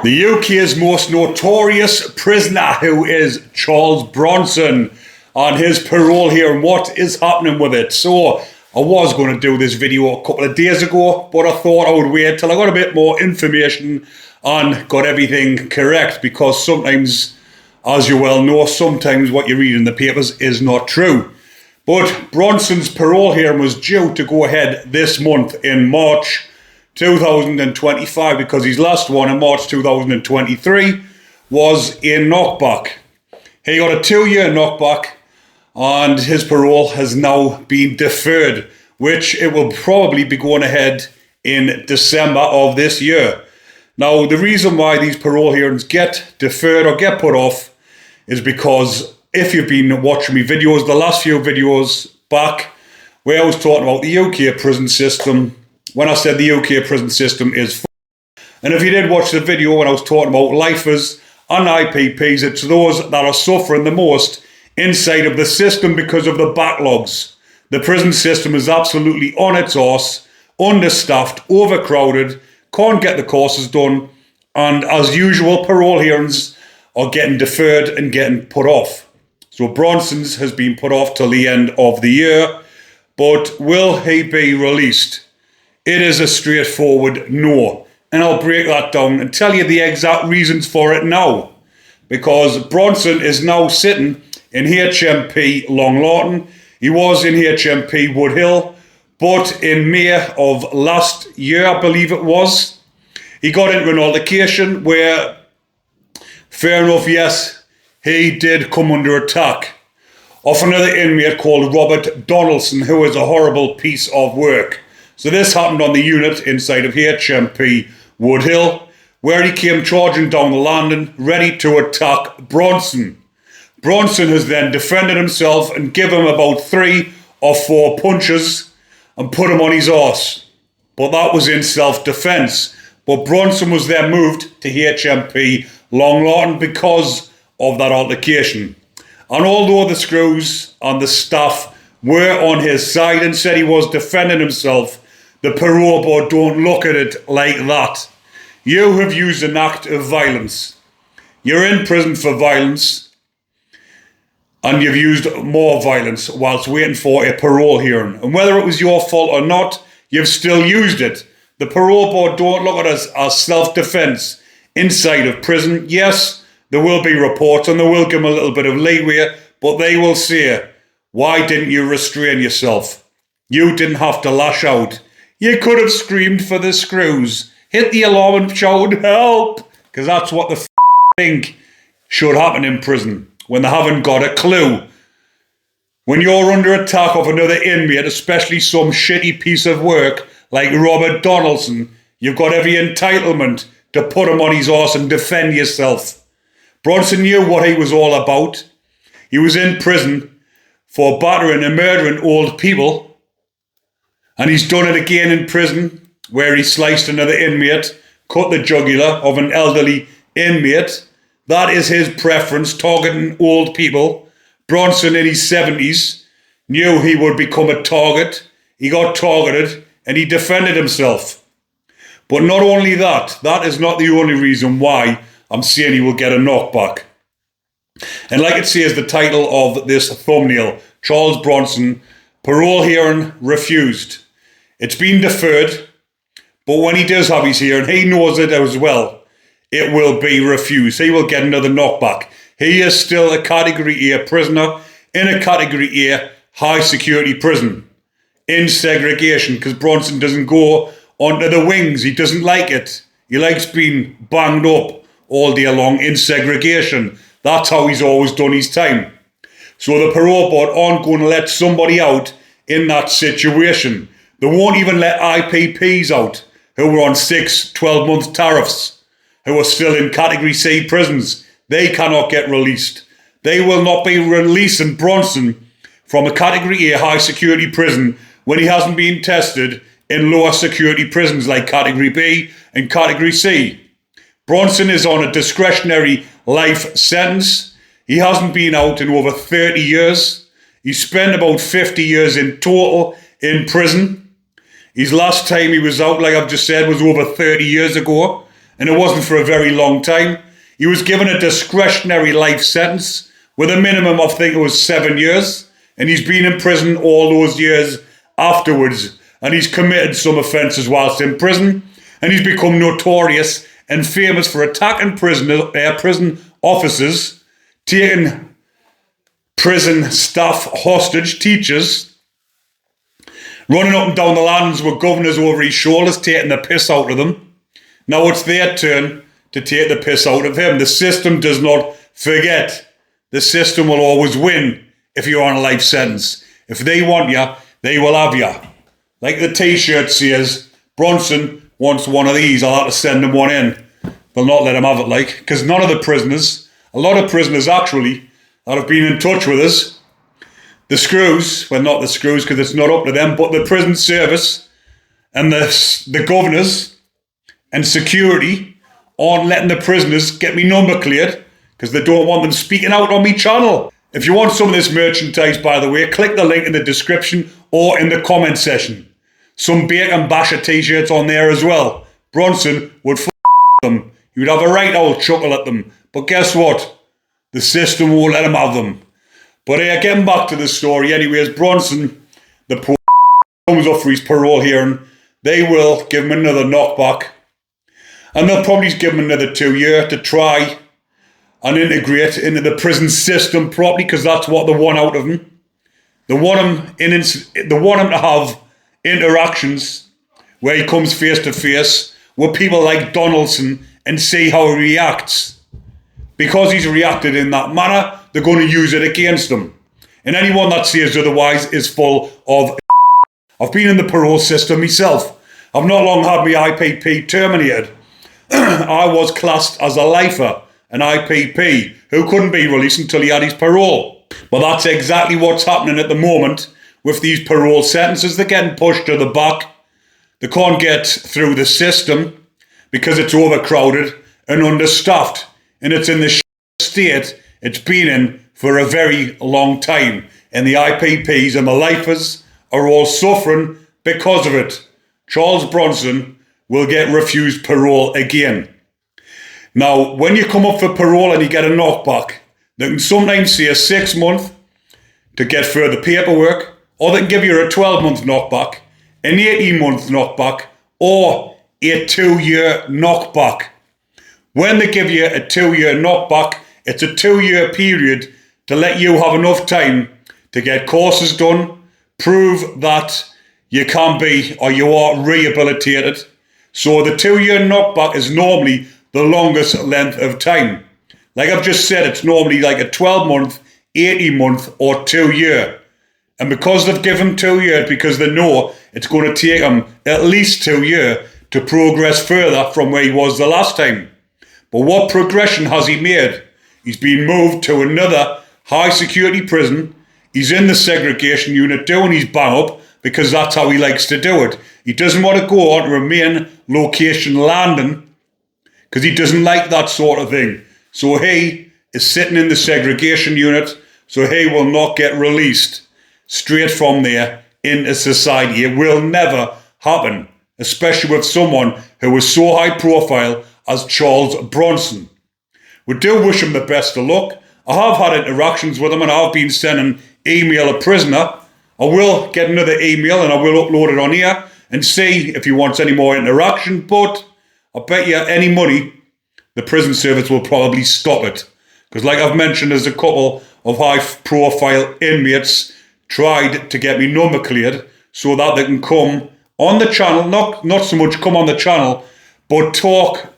The UK's most notorious prisoner, who is Charles Bronson, on his parole here, and what is happening with it. So I was going to do this video a couple of days ago, but I thought I would wait till I got a bit more information and got everything correct, because sometimes, as you well know, sometimes what you read in the papers is not true. But Bronson's parole hearing was due to go ahead this month in March 2025, because his last one in March 2023 was a knockback. He got a 2-year knockback, and his parole has now been deferred, which it will probably be going ahead in December of this year. Now, the reason why these parole hearings get deferred or get put off is because, if you've been watching me videos, the last few videos back, where I was talking about the UK prison system, when I said the UK prison system is and if you did watch the video when I was talking about lifers and IPPs, it's those that are suffering the most inside of the system because of the backlogs. The prison system is absolutely on its arse, understaffed, overcrowded, can't get the courses done, and as usual, parole hearings are getting deferred and getting put off. So Bronson's has been put off till the end of the year, but will he be released? It is a straightforward no, and I'll break that down and tell you the exact reasons for it now. Because Bronson is now sitting in HMP Long Lartin. He was in HMP Woodhill, but in May of last year, I believe it was, he got into an altercation where, fair enough, yes, he did come under attack of another inmate called Robert Donaldson, who is a horrible piece of work. So this happened on the unit inside of HMP Woodhill, where he came charging down the landing, ready to attack Bronson. Bronson has then defended himself and given him about 3 or 4 punches and put him on his arse. But that was in self-defence. But Bronson was then moved to HMP Long Lartin because of that altercation. And although the screws and the staff were on his side and said he was defending himself, the parole board don't look at it like that. You have used an act of violence. You're in prison for violence, and you've used more violence whilst waiting for a parole hearing. And whether it was your fault or not, you've still used it. The parole board don't look at it as self-defence inside of prison. Yes, there will be reports and they will give them a little bit of leeway, but they will say, why didn't you restrain yourself? You didn't have to lash out. You could have screamed for the screws, hit the alarm and shouted, help, because that's what the think should happen in prison when they haven't got a clue. When you're under attack of another inmate, especially some shitty piece of work like Robert Donaldson, you've got every entitlement to put him on his arse and defend yourself. Bronson knew what he was all about. He was in prison for battering and murdering old people, and he's done it again in prison, where he sliced another inmate, cut the jugular of an elderly inmate. That is his preference, targeting old people. Bronson, in his 70s, knew he would become a target. He got targeted and he defended himself. But not only that, that is not the only reason why I'm saying he will get a knockback. And like it says the title of this thumbnail, Charles Bronson, parole hearing refused. It's been deferred, but when he does have his hearing, he knows it as well. It will be refused. He will get another knockback. He is still a Category A prisoner in a Category A high security prison in segregation, because Bronson doesn't go onto the wings. He doesn't like it. He likes being banged up all day long in segregation. That's how he's always done his time. So the parole board aren't going to let somebody out in that situation. They won't even let IPPs out who were on 6, 12-month tariffs, who are still in Category C prisons. They cannot get released. They will not be releasing Bronson from a Category A high security prison when he hasn't been tested in lower security prisons like Category B and Category C. Bronson is on a discretionary life sentence. He hasn't been out in over 30 years. He spent about 50 years in total in prison. His last time he was out, like I've just said, was over 30 years ago. and it wasn't for a very long time. He was given a discretionary life sentence with a minimum of, I think it was 7 years, and he's been in prison all those years afterwards, and he's committed some offences whilst in prison, and he's become notorious and famous for attacking prison officers, taking prison staff hostage, teachers, running up and down the lands with governors over his shoulders, taking the piss out of them. Now it's their turn to take the piss out of him. The system does not forget. The system will always win if you're on a life sentence. If they want you, they will have you. Like the t-shirt says, Bronson wants one of these. I'll have to send him one in. They'll not let him have it, like, because none of the prisoners, a lot of prisoners actually, that have been in touch with us, the screws, well, not the screws because it's not up to them, but the prison service and the governors and security aren't letting the prisoners get me number cleared because they don't want them speaking out on me channel. If you want some of this merchandise, by the way, click the link in the description or in the comment section. Some Bacon Basher t-shirts on there as well. Bronson would them. He would have a right old chuckle at them. But guess what? The system won't let him have them. But getting back to the story anyways, Bronson, the poor comes up for his parole hearing. They will give him another knockback. And they'll probably give him another 2 years to try and integrate into the prison system properly, because that's what they want out of him. They want him to have interactions where he comes face to face with people like Donaldson and see how he reacts. Because he's reacted in that manner, they're going to use it against him. And anyone that says otherwise is full of I've been in the parole system myself. I've not long had my IPP terminated. I was classed as a lifer, an IPP, who couldn't be released until he had his parole. But that's exactly what's happening at the moment with these parole sentences. They're getting pushed to the back. They can't get through the system because it's overcrowded and understaffed. And it's in the state it's been in for a very long time. And the IPPs and the lifers are all suffering because of it. Charles Bronson will get refused parole again. Now, when you come up for parole and you get a knockback, they can sometimes say a 6 month to get further paperwork, or they can give you a 12-month knockback, an 18-month knockback, or a 2-year knockback. When they give you a 2-year knockback, it's a 2-year period to let you have enough time to get courses done, prove that you can be or you are rehabilitated. So the 2-year knockback is normally the longest length of time. Like I've just said, it's normally like a 12-month, 18-month or 2-year. And because they've given 2 years, because they know it's going to take him at least 2 years to progress further from where he was the last time. But what progression has he made? He's been moved to another high security prison. He's in the segregation unit doing his bang up because that's how he likes to do it. He doesn't want to go on to a main location landing because he doesn't like that sort of thing. So he is sitting in the segregation unit, so he will not get released straight from there into society. It will never happen, especially with someone who is so high profile as Charles Bronson. We do wish him the best of luck. I have had interactions with him and I've been sending email a prisoner. I will get another email and I will upload it on here and see if he wants any more interaction, but I bet you any money the prison service will probably stop it. Because like I've mentioned, there's a couple of high profile inmates tried to get me number cleared so that they can come on the channel, not so much come on the channel, but talk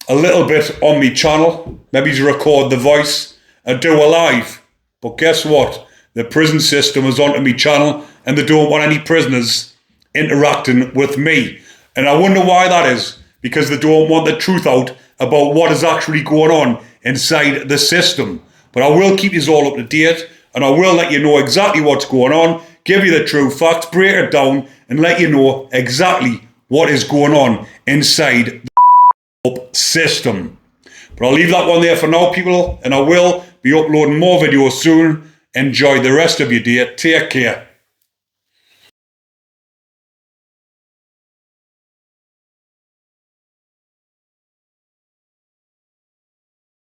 a little bit on me channel, maybe to record the voice and do a live. But guess what? The prison system is onto me channel and they don't want any prisoners interacting with me. And I wonder why that is, because they don't want the truth out about what is actually going on inside the system. But I will keep you all up to date and I will let you know exactly what's going on, give you the true facts, break it down and let you know exactly what is going on inside the system. But I'll leave that one there for now, people, and I will be uploading more videos soon. Enjoy the rest of your day. Take care.